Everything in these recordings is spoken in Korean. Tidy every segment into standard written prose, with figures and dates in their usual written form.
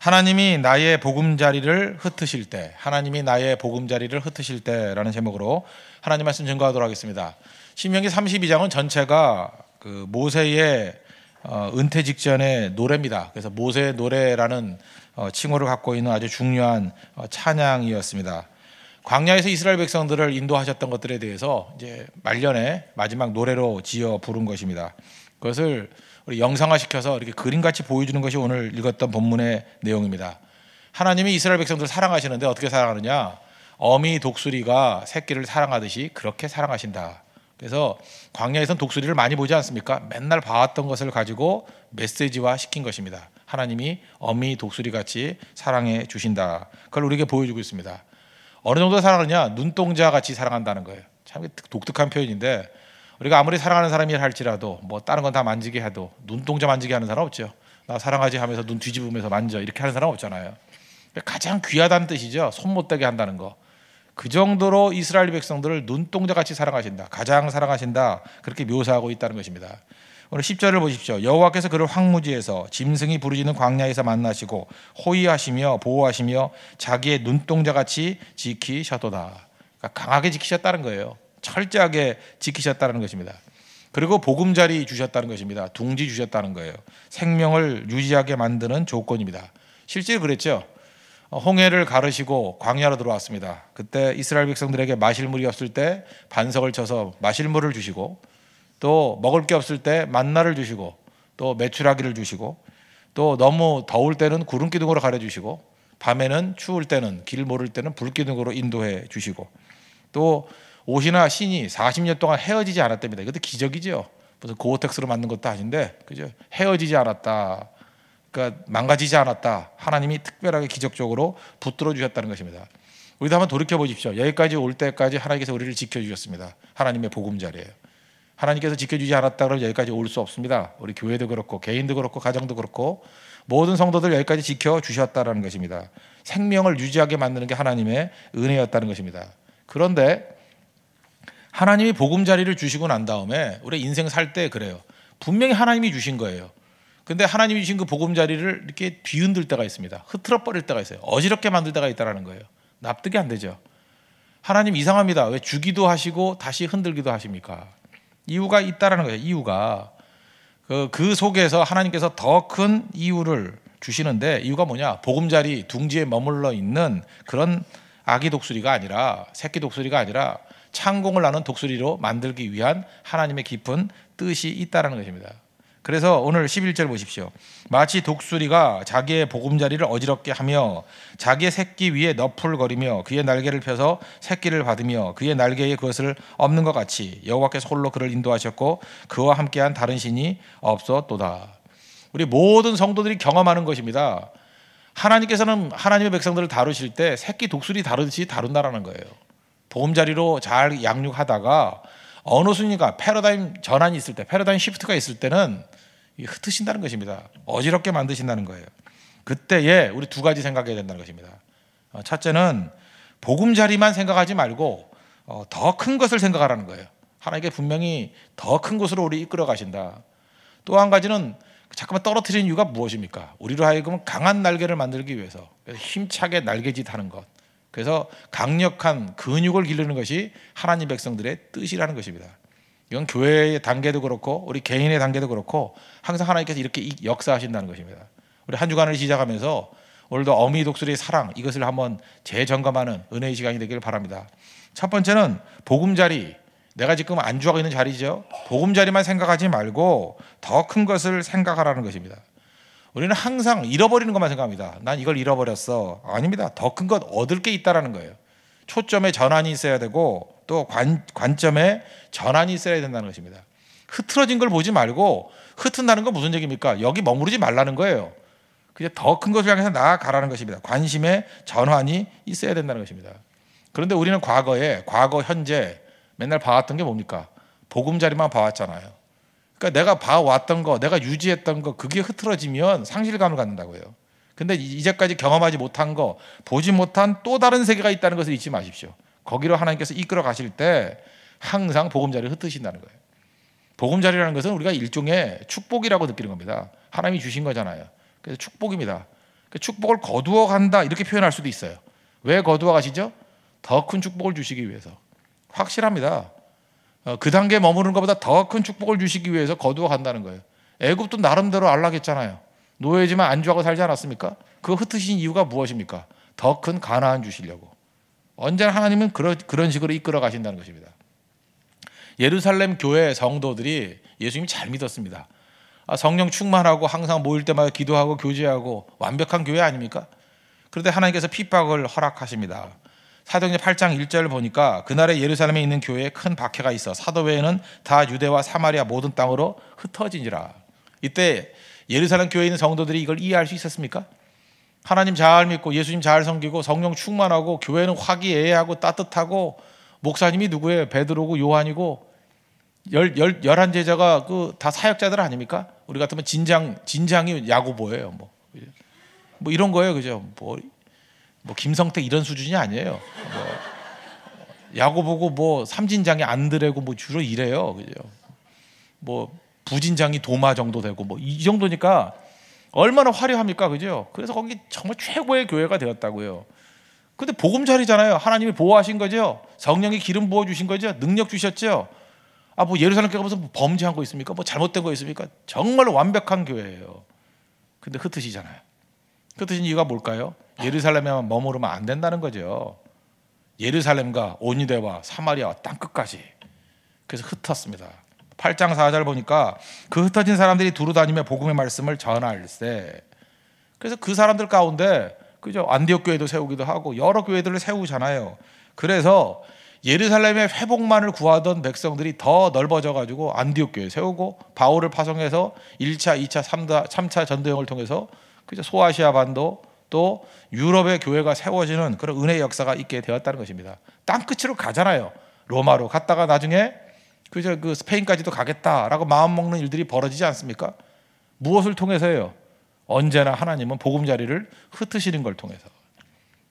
하나님이 나의 보금자리를 흩으실 때, 하나님이 나의 보금자리를 흩으실 때라는 제목으로 하나님 말씀 증거하도록 하겠습니다. 신명기 32장은 전체가 그 모세의 은퇴 직전의 노래입니다. 그래서 모세의 노래라는 칭호를 갖고 있는 아주 중요한 찬양이었습니다. 광야에서 이스라엘 백성들을 인도하셨던 것들에 대해서 이제 말년에 마지막 노래로 지어 부른 것입니다. 그것을 우리 영상화시켜서 이렇게 그림같이 보여주는 것이 오늘 읽었던 본문의 내용입니다. 하나님이 이스라엘 백성들을 사랑하시는데 어떻게 사랑하느냐? 어미 독수리가 새끼를 사랑하듯이 그렇게 사랑하신다. 그래서 광야에서는 독수리를 많이 보지 않습니까? 맨날 봐왔던 것을 가지고 메시지화 시킨 것입니다. 하나님이 어미 독수리같이 사랑해 주신다. 그걸 우리에게 보여주고 있습니다. 어느 정도 사랑하느냐? 눈동자같이 사랑한다는 거예요. 참 독특한 표현인데 우리가 아무리 사랑하는 사람이 할지라도 뭐 다른 건 다 만지게 해도 눈동자 만지게 하는 사람 없죠. 나 사랑하지 하면서 눈 뒤집으면서 만져 이렇게 하는 사람 없잖아요. 가장 귀하다는 뜻이죠. 손 못 대게 한다는 거. 그 정도로 이스라엘 백성들을 눈동자같이 사랑하신다. 가장 사랑하신다. 그렇게 묘사하고 있다는 것입니다. 오늘 10절을 보십시오. 여호와께서 그를 황무지에서 짐승이 부르짖는 광야에서 만나시고 호위하시며 보호하시며 자기의 눈동자같이 지키셨도다. 그러니까 강하게 지키셨다는 거예요. 철저하게 지키셨다는 것입니다. 그리고 보금자리 주셨다는 것입니다. 둥지 주셨다는 거예요. 생명을 유지하게 만드는 조건입니다. 실제로 그랬죠. 홍해를 가르시고 광야로 들어왔습니다. 그때 이스라엘 백성들에게 마실 물이 없을 때 반석을 쳐서 마실 물을 주시고 또 먹을 게 없을 때 만나를 주시고 또 메추라기를 주시고 또 너무 더울 때는 구름 기둥으로 가려주시고 밤에는 추울 때는 길 모를 때는 불 기둥으로 인도해 주시고 또 옷이나 신이 40년 동안 헤어지지 않았답니다. 이것도 기적이죠. 무슨 고어텍스로 만든 것도 아닌데 그죠? 헤어지지 않았다. 그러니까 망가지지 않았다. 하나님이 특별하게 기적적으로 붙들어 주셨다는 것입니다. 우리도 한번 돌이켜 보십시오. 여기까지 올 때까지 하나님께서 우리를 지켜주셨습니다. 하나님의 보금자리예요. 하나님께서 지켜주지 않았다 그러면 여기까지 올 수 없습니다. 우리 교회도 그렇고 개인도 그렇고 가정도 그렇고 모든 성도들 여기까지 지켜주셨다는 것입니다. 생명을 유지하게 만드는 게 하나님의 은혜였다는 것입니다. 그런데 하나님이 보금자리를 주시고 난 다음에 우리 인생 살 때 그래요. 분명히 하나님이 주신 거예요. 근데 하나님이 주신 그 보금자리를 이렇게 뒤흔들 때가 있습니다. 흐트러 버릴 때가 있어요. 어지럽게 만들 때가 있다는 거예요. 납득이 안 되죠. 하나님 이상합니다. 왜 주기도 하시고 다시 흔들기도 하십니까? 이유가 있다라는 거예요. 이유가 그 속에서 하나님께서 더 큰 이유를 주시는데 이유가 뭐냐? 보금자리 둥지에 머물러 있는 그런 아기 독수리가 아니라 새끼 독수리가 아니라 창공을 나는 독수리로 만들기 위한 하나님의 깊은 뜻이 있다는 것입니다. 그래서 오늘 11절 보십시오. 마치 독수리가 자기의 보금자리를 어지럽게 하며 자기의 새끼 위에 너풀거리며 그의 날개를 펴서 새끼를 받으며 그의 날개에 그것을 엎는 것 같이 여호와께서 홀로 그를 인도하셨고 그와 함께한 다른 신이 없었도다. 우리 모든 성도들이 경험하는 것입니다. 하나님께서는 하나님의 백성들을 다루실 때 새끼 독수리 다루듯이 다룬다라는 거예요. 보금자리로 잘 양육하다가 어느 순간가 패러다임 전환이 있을 때, 패러다임 시프트가 있을 때는 흩으신다는 것입니다. 어지럽게 만드신다는 거예요. 그때에 우리 두 가지 생각해야 된다는 것입니다. 첫째는 보금자리만 생각하지 말고 더 큰 것을 생각하라는 거예요. 하나님께 분명히 더 큰 곳으로 우리 이끌어 가신다. 또 한 가지는 잠깐만 떨어뜨리는 이유가 무엇입니까? 우리로 하여금 강한 날개를 만들기 위해서 힘차게 날개짓하는 것. 그래서 강력한 근육을 기르는 것이 하나님 백성들의 뜻이라는 것입니다. 이건 교회의 단계도 그렇고 우리 개인의 단계도 그렇고 항상 하나님께서 이렇게 역사하신다는 것입니다. 우리 한 주간을 시작하면서 오늘도 어미 독수리의 사랑 이것을 한번 재점검하는 은혜의 시간이 되기를 바랍니다. 첫 번째는 보금자리, 내가 지금 안주하고 있는 자리죠. 보금자리만 생각하지 말고 더 큰 것을 생각하라는 것입니다. 우리는 항상 잃어버리는 것만 생각합니다. 난 이걸 잃어버렸어. 아닙니다. 더 큰 것 얻을 게 있다라는 거예요. 초점에 전환이 있어야 되고 또 관점에 전환이 있어야 된다는 것입니다. 흐트러진 걸 보지 말고 흩은다는 건 무슨 얘기입니까? 여기 머무르지 말라는 거예요. 그냥 더 큰 것을 향해서 나아가라는 것입니다. 관심의 전환이 있어야 된다는 것입니다. 그런데 우리는 과거, 현재 맨날 봐왔던 게 뭡니까? 보금자리만 봐왔잖아요. 그러니까 내가 봐왔던 거, 내가 유지했던 거 그게 흐트러지면 상실감을 갖는다고요. 근데 이제까지 경험하지 못한 거, 보지 못한 또 다른 세계가 있다는 것을 잊지 마십시오. 거기로 하나님께서 이끌어 가실 때 항상 보금자리를 흩으신다는 거예요. 보금자리라는 것은 우리가 일종의 축복이라고 느끼는 겁니다. 하나님이 주신 거잖아요. 그래서 축복입니다. 그 축복을 거두어 간다 이렇게 표현할 수도 있어요. 왜 거두어 가시죠? 더 큰 축복을 주시기 위해서. 확실합니다. 그 단계에 머무르는 것보다 더 큰 축복을 주시기 위해서 거두어 간다는 거예요. 애굽도 나름대로 안락했잖아요. 노예지만 안주하고 살지 않았습니까? 그거 흩으신 이유가 무엇입니까? 더 큰 가나안 주시려고. 언제나 하나님은 그런 식으로 이끌어 가신다는 것입니다. 예루살렘 교회 성도들이 예수님이 잘 믿었습니다. 성령 충만하고 항상 모일 때마다 기도하고 교제하고 완벽한 교회 아닙니까? 그런데 하나님께서 핍박을 허락하십니다. 사도행전 8장 1절을 보니까 그날에 예루살렘에 있는 교회에 큰 박해가 있어 사도 외에는 다 유대와 사마리아 모든 땅으로 흩어지니라. 이때 예루살렘 교회에 있는 성도들이 이걸 이해할 수 있었습니까? 하나님 잘 믿고 예수님 잘 섬기고 성령 충만하고 교회는 화기애애하고 따뜻하고 목사님이 누구예요? 베드로고 요한이고 11 제자가 그 다 사역자들 아닙니까? 우리 같으면 진장이 야고보예요. 뭐 이런 거예요. 그죠? 뭐 김성택 이런 수준이 아니에요. 야고보고 뭐 삼진장이 안드레고 뭐 주로 이래요. 그죠? 뭐 부진장이 도마 정도 되고 뭐 이 정도니까 얼마나 화려합니까? 그죠? 그래서 거기 정말 최고의 교회가 되었다고요. 근데 보금자리잖아요. 하나님이 보호하신 거죠. 성령이 기름 부어 주신 거죠. 능력 주셨죠. 뭐 예루살렘 교회가 무슨 범죄한 거 있습니까? 뭐 잘못된 거 있습니까? 정말 완벽한 교회예요. 근데 흩으시잖아요. 흩으신 이유가 뭘까요? 예루살렘에만 머무르면 안 된다는 거죠. 예루살렘과 온 유대와 사마리아와 땅끝까지. 그래서 흩었습니다. 8장 4절 보니까 그 흩어진 사람들이 두루 다니며 복음의 말씀을 전할세. 그래서 그 사람들 가운데 그죠? 안디옥 교회도 세우기도 하고 여러 교회들을 세우잖아요. 그래서 예루살렘의 회복만을 구하던 백성들이 더 넓어져 가지고 안디옥 교회 세우고 바울을 파송해서 1차, 2차, 3차 전도여행을 통해서 그죠? 소아시아 반도 또 유럽의 교회가 세워지는 그런 은혜의 역사가 있게 되었다는 것입니다. 땅끝으로 가잖아요. 로마로 갔다가 나중에 그저 그 스페인까지도 가겠다라고 마음 먹는 일들이 벌어지지 않습니까? 무엇을 통해서요? 언제나 하나님은 보금자리를 흩으시는 걸 통해서,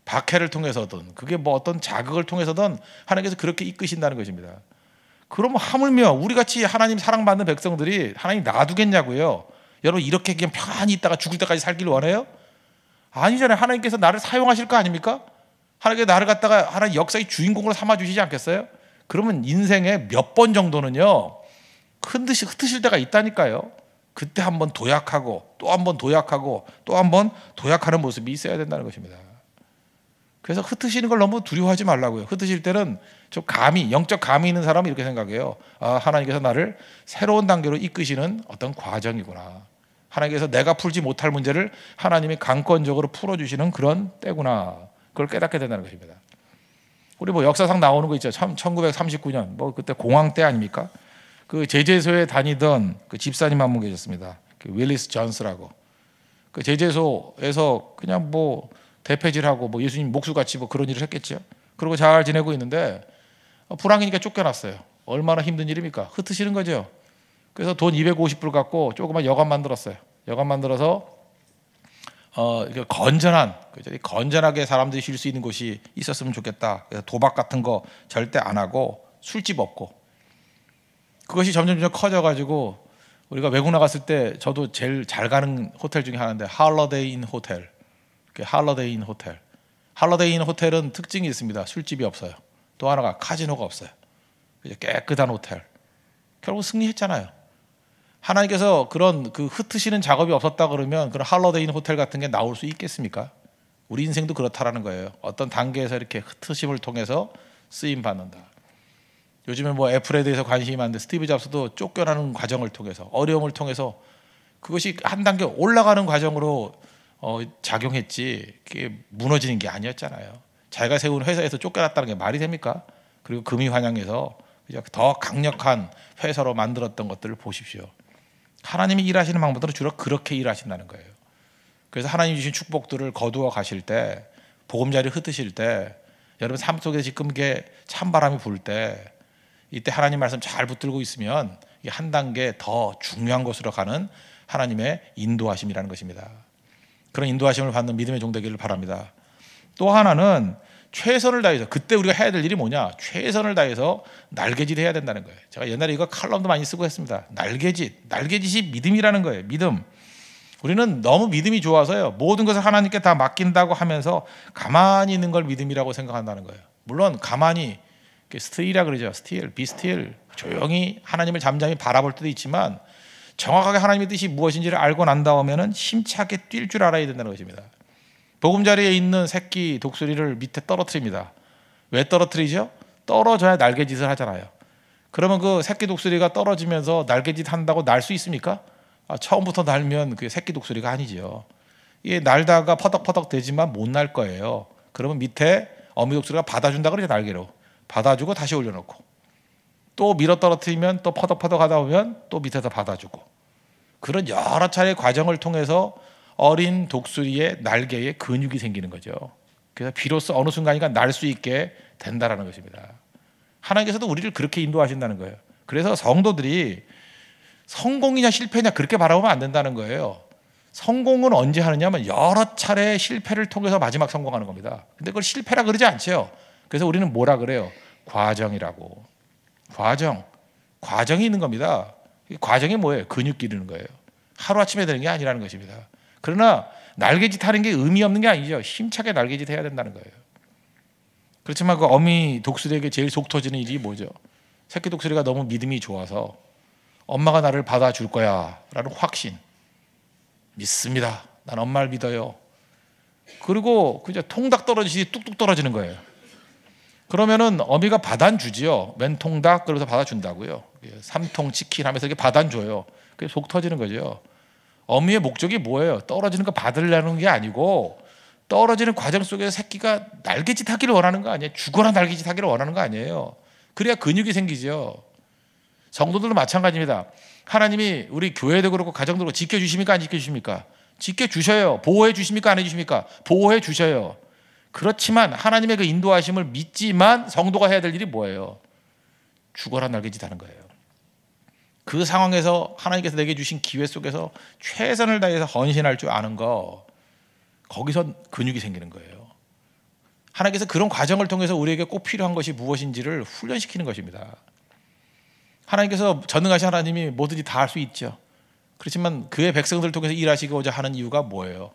박해를 통해서든 그게 뭐 어떤 자극을 통해서든 하나님께서 그렇게 이끄신다는 것입니다. 그러면 하물며 우리같이 하나님 사랑받는 백성들이 하나님 놔두겠냐고요? 여러분 이렇게 그냥 편안히 있다가 죽을 때까지 살길 원해요? 아니잖아요. 하나님께서 나를 사용하실 거 아닙니까? 하나님께서 나를 갖다가 하나님 역사의 주인공으로 삼아주시지 않겠어요? 그러면 인생에 몇 번 정도는요 흩으실 때가 있다니까요. 그때 한번 도약하고 또 한번 도약하고 또 한번 도약하는 모습이 있어야 된다는 것입니다. 그래서 흩으시는 걸 너무 두려워하지 말라고요. 흩으실 때는 좀 영적 감이 있는 사람은 이렇게 생각해요. 하나님께서 나를 새로운 단계로 이끄시는 어떤 과정이구나. 하나님께서 내가 풀지 못할 문제를 하나님이 강권적으로 풀어주시는 그런 때구나. 그걸 깨닫게 된다는 것입니다. 우리 뭐 역사상 나오는 거 있죠. 1939년 뭐 그때 공황 때 아닙니까? 그 제재소에 다니던 그 집사님 한 분 계셨습니다. 그 윌리스 존스라고. 그 제재소에서 그냥 뭐 대패질하고 뭐 예수님 목수같이 뭐 그런 일을 했겠죠. 그러고 잘 지내고 있는데 불황이니까 쫓겨났어요. 얼마나 힘든 일입니까? 흩으시는 거죠. 그래서 돈 250불 갖고 조그만 여관 만들었어요. 여관 만들어서 건전하게 사람들이 쉴 수 있는 곳이 있었으면 좋겠다. 그래서 도박 같은 거 절대 안 하고 술집 없고. 그것이 점점 커져가지고 우리가 외국 나갔을 때 저도 제일 잘 가는 호텔 중에 하나인데 할러데이 인 호텔. 할러데이 인 호텔. 할러데이 인 호텔은 특징이 있습니다. 술집이 없어요. 또 하나가 카지노가 없어요. 깨끗한 호텔. 결국 승리했잖아요. 하나님께서 그런 그 흩으시는 작업이 없었다 그러면 그런 할러데이 인 호텔 같은 게 나올 수 있겠습니까? 우리 인생도 그렇다라는 거예요. 어떤 단계에서 이렇게 흩으심을 통해서 쓰임 받는다. 요즘에 뭐 애플에 대해서 관심이 많은데 스티브 잡스도 쫓겨나는 과정을 통해서 어려움을 통해서 그것이 한 단계 올라가는 과정으로 작용했지 그게 무너지는 게 아니었잖아요. 자기가 세운 회사에서 쫓겨났다는 게 말이 됩니까? 그리고 금이 환영해서 더 강력한 회사로 만들었던 것들을 보십시오. 하나님이 일하시는 방법들은 주로 그렇게 일하신다는 거예요. 그래서 하나님 주신 축복들을 거두어 가실 때, 보금자리 흩으실 때, 여러분 삶 속에 지금 이게 찬바람이 불 때, 이때 하나님 말씀 잘 붙들고 있으면 한 단계 더 중요한 곳으로 가는 하나님의 인도하심이라는 것입니다. 그런 인도하심을 받는 믿음의 종 되기를 바랍니다. 또 하나는 최선을 다해서, 그때 우리가 해야 될 일이 뭐냐? 최선을 다해서 날개짓 해야 된다는 거예요. 제가 옛날에 이거 칼럼도 많이 쓰고 했습니다. 날개짓이 믿음이라는 거예요. 믿음. 우리는 너무 믿음이 좋아서요, 모든 것을 하나님께 다 맡긴다고 하면서 가만히 있는 걸 믿음이라고 생각한다는 거예요. 물론 가만히 스틸이라 그러죠. 스틸, 비스틸, 조용히 하나님을 잠잠히 바라볼 때도 있지만 정확하게 하나님의 뜻이 무엇인지를 알고 난 다음에는 힘차게 뛸 줄 알아야 된다는 것입니다. 보금자리에 있는 새끼 독수리를 밑에 떨어뜨립니다. 왜 떨어뜨리죠? 떨어져야 날개짓을 하잖아요. 그러면 그 새끼 독수리가 떨어지면서 날개짓 한다고 날 수 있습니까? 처음부터 날면 그게 새끼 독수리가 아니지요. 이게 날다가 퍼덕퍼덕 되지만 못 날 거예요. 그러면 밑에 어미 독수리가 받아준다 그러죠. 날개로 받아주고 다시 올려놓고, 또 밀어 떨어뜨리면 또 퍼덕퍼덕 하다 보면 또 밑에서 받아주고, 그런 여러 차례의 과정을 통해서 어린 독수리의 날개에 근육이 생기는 거죠. 그래서 비로소 어느 순간인가 날 수 있게 된다라는 것입니다. 하나님께서도 우리를 그렇게 인도하신다는 거예요. 그래서 성도들이 성공이냐 실패냐 그렇게 바라보면 안 된다는 거예요. 성공은 언제 하느냐면 여러 차례 실패를 통해서 마지막 성공하는 겁니다. 근데 그걸 실패라 그러지 않죠. 그래서 우리는 뭐라 그래요? 과정이라고. 과정이 있는 겁니다. 과정이 뭐예요? 근육 기르는 거예요. 하루아침에 되는 게 아니라는 것입니다. 그러나 날개짓 하는 게 의미 없는 게 아니죠. 힘차게 날개짓 해야 된다는 거예요. 그렇지만 그 어미 독수리에게 제일 속 터지는 일이 뭐죠? 새끼 독수리가 너무 믿음이 좋아서 엄마가 나를 받아줄 거야 라는 확신, 믿습니다. 난 엄마를 믿어요. 그리고 그냥 통닭 떨어지듯이 뚝뚝 떨어지는 거예요. 그러면은 어미가 받아주지요. 맨 통닭 그래서 받아준다고요. 3통 치킨 하면서 이렇게 받아줘요. 그게 속 터지는 거죠. 어미의 목적이 뭐예요? 떨어지는 거 받으려는 게 아니고 떨어지는 과정 속에서 새끼가 날개짓 하기를 원하는 거 아니에요. 죽어라 날개짓 하기를 원하는 거 아니에요. 그래야 근육이 생기죠. 성도들도 마찬가지입니다. 하나님이 우리 교회도 그렇고 가정도 그렇고 지켜주십니까? 안 지켜주십니까? 지켜주셔요. 보호해 주십니까? 안 해주십니까? 보호해 주셔요. 그렇지만 하나님의 그 인도하심을 믿지만 성도가 해야 될 일이 뭐예요? 죽어라 날개짓 하는 거예요. 그 상황에서 하나님께서 내게 주신 기회 속에서 최선을 다해서 헌신할 줄 아는 거, 거기서 근육이 생기는 거예요. 하나님께서 그런 과정을 통해서 우리에게 꼭 필요한 것이 무엇인지를 훈련시키는 것입니다. 하나님께서 전능하신 하나님이 뭐든지 다 할 수 있죠. 그렇지만 그의 백성들을 통해서 일하시고자 하는 이유가 뭐예요?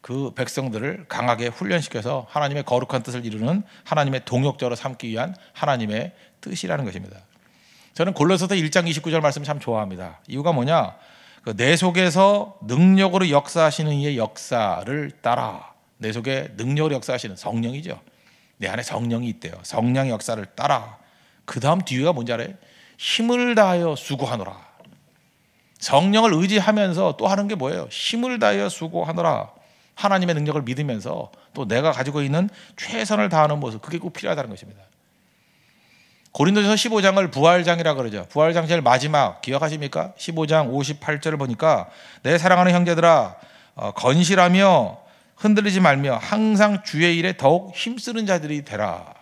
그 백성들을 강하게 훈련시켜서 하나님의 거룩한 뜻을 이루는 하나님의 동역자로 삼기 위한 하나님의 뜻이라는 것입니다. 저는 골로새서 1장 29절 말씀 참 좋아합니다. 이유가 뭐냐? 내 속에서 능력으로 역사하시는 이의 역사를 따라. 내 속에 능력으로 역사하시는 성령이죠. 내 안에 성령이 있대요. 성령의 역사를 따라. 그 다음 뒤가 뭔지 알아요? 힘을 다하여 수고하노라. 성령을 의지하면서 또 하는 게 뭐예요? 힘을 다하여 수고하노라. 하나님의 능력을 믿으면서 또 내가 가지고 있는 최선을 다하는 모습, 그게 꼭 필요하다는 것입니다. 고린도전서 15장을 부활장이라 그러죠. 부활장 제일 마지막 기억하십니까? 15장 58절을 보니까 내 사랑하는 형제들아, 건실하며 흔들리지 말며 항상 주의 일에 더욱 힘쓰는 자들이 되라.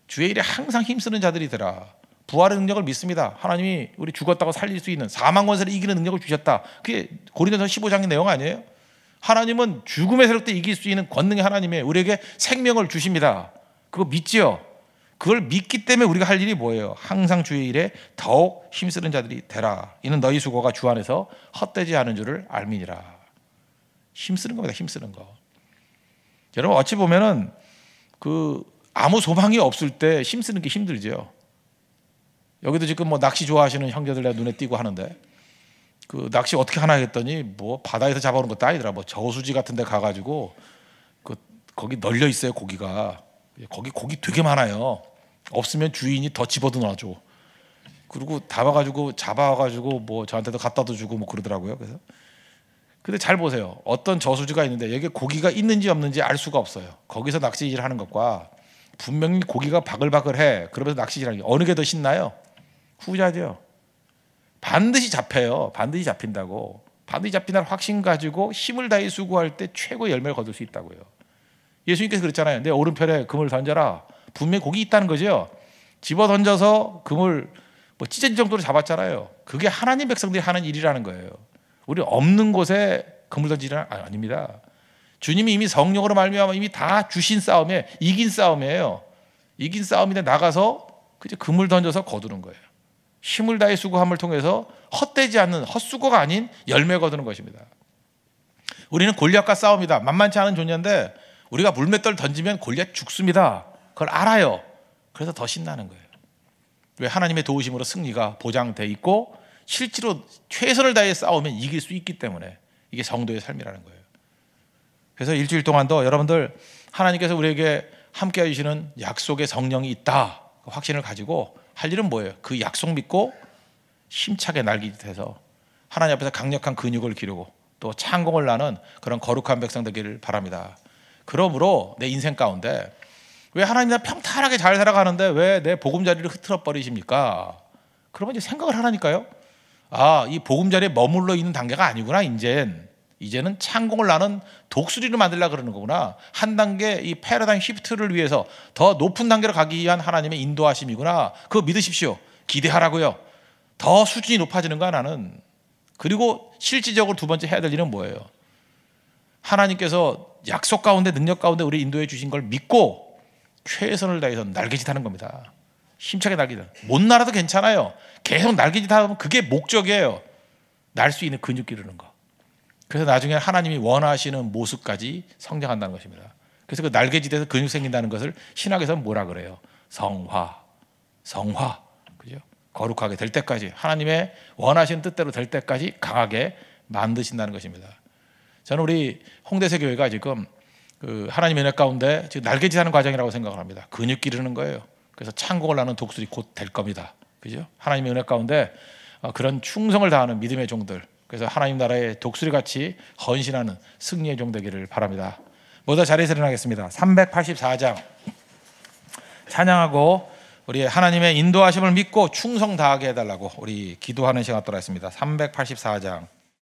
주의 일에 항상 힘쓰는 자들이 되라. 부활의 능력을 믿습니다. 하나님이 우리 죽었다고 살릴 수 있는 사망 권세를 이기는 능력을 주셨다. 그게 고린도전서 15장의 내용 아니에요? 하나님은 죽음의 세력 때 이길 수 있는 권능의 하나님이에요. 우리에게 생명을 주십니다. 그거 믿지요? 그걸 믿기 때문에 우리가 할 일이 뭐예요? 항상 주의 일에 더욱 힘쓰는 자들이 되라. 이는 너희 수고가 주 안에서 헛되지 않은 줄을 알미니라. 힘쓰는 겁니다. 힘쓰는 거. 여러분 어찌 보면은 그 아무 소망이 없을 때 힘쓰는 게 힘들죠. 여기도 지금 뭐 낚시 좋아하시는 형제들 내가 눈에 띄고 하는데 그 낚시 어떻게 하나 했더니 뭐 바다에서 잡아오는 것도 아니더라. 뭐 저수지 같은 데 가가지고 거기 널려 있어요. 고기가. 거기 고기 되게 많아요. 없으면 주인이 더 집어도 놔줘. 그리고 잡아와가지고 뭐 저한테도 갖다도 주고 뭐 그러더라고요. 그래서 근데 잘 보세요. 어떤 저수지가 있는데 여기 고기가 있는지 없는지 알 수가 없어요. 거기서 낚시질 하는 것과 분명히 고기가 바글바글해. 그러면서 낚시질 하는 게 어느 게 더 신나요? 후자죠. 반드시 잡혀요. 반드시 잡힌다고. 반드시 잡힌다는 확신 가지고 힘을 다해 수고할 때 최고의 열매를 거둘 수 있다고요. 예수님께서 그랬잖아요. 내 오른편에 금을 던져라. 분명히 고기 있다는 거죠. 집어 던져서 금을 뭐 찢어질 정도로 잡았잖아요. 그게 하나님 백성들이 하는 일이라는 거예요. 우리 없는 곳에 금을 던지는 아닙니다. 주님이 이미 성령으로 말미암아 이미 다 주신 싸움에 이긴 싸움이에요. 이긴 싸움인데 나가서 그저 금을 던져서 거두는 거예요. 힘을 다해 수고함을 통해서 헛되지 않는 헛수고가 아닌 열매 거두는 것입니다. 우리는 골리앗과 싸웁니다. 만만치 않은 존재인데 우리가 물맷돌 던지면 골리앗 죽습니다. 그걸 알아요. 그래서 더 신나는 거예요. 왜? 하나님의 도우심으로 승리가 보장돼 있고 실제로 최선을 다해 싸우면 이길 수 있기 때문에. 이게 성도의 삶이라는 거예요. 그래서 일주일 동안도 여러분들 하나님께서 우리에게 함께 해주시는 약속의 성령이 있다 그 확신을 가지고 할 일은 뭐예요? 그 약속 믿고 힘차게 날개짓해서 하나님 앞에서 강력한 근육을 기르고 또 창공을 나는 그런 거룩한 백성 되기를 바랍니다. 그러므로 내 인생 가운데 왜 하나님 나 평탄하게 잘 살아가는데 왜 내 보금자리를 흐트러 버리십니까? 그러면 이제 생각을 하라니까요. 아, 이 보금자리에 머물러 있는 단계가 아니구나. 이제는 창공을 나는 독수리를 만들려고 그러는 거구나. 한 단계 이 패러다임 시프트를 위해서 더 높은 단계로 가기 위한 하나님의 인도하심이구나. 그거 믿으십시오. 기대하라고요. 더 수준이 높아지는 거야 나는. 그리고 실질적으로 두 번째 해야 될 일은 뭐예요? 하나님께서 약속 가운데 능력 가운데 우리 인도해 주신 걸 믿고 최선을 다해서 날개짓하는 겁니다. 힘차게 날개짓. 못 날아도 괜찮아요. 계속 날개짓하면 그게 목적이에요. 날 수 있는 근육 기르는 거. 그래서 나중에 하나님이 원하시는 모습까지 성장한다는 것입니다. 그래서 그 날개짓에서 근육 생긴다는 것을 신학에서는 뭐라 그래요? 성화. 그죠? 거룩하게 될 때까지 하나님의 원하시는 뜻대로 될 때까지 강하게 만드신다는 것입니다. 저는 우리 홍대세 교회가 지금 그 하나님의 은혜 가운데 지금 날개짓하는 과정이라고 생각을 합니다. 근육 기르는 거예요. 그래서 창공을 나는 독수리 곧 될 겁니다. 그죠? 하나님의 은혜 가운데 그런 충성을 다하는 믿음의 종들. 그래서 하나님 나라의 독수리같이 헌신하는 승리의 종 되기를 바랍니다. 모두 자리에서 일어나겠습니다. 384장 찬양하고 우리 하나님의 인도하심을 믿고 충성 다하게 해달라고 우리 기도하는 시간 갖도록 하겠습니다. 384장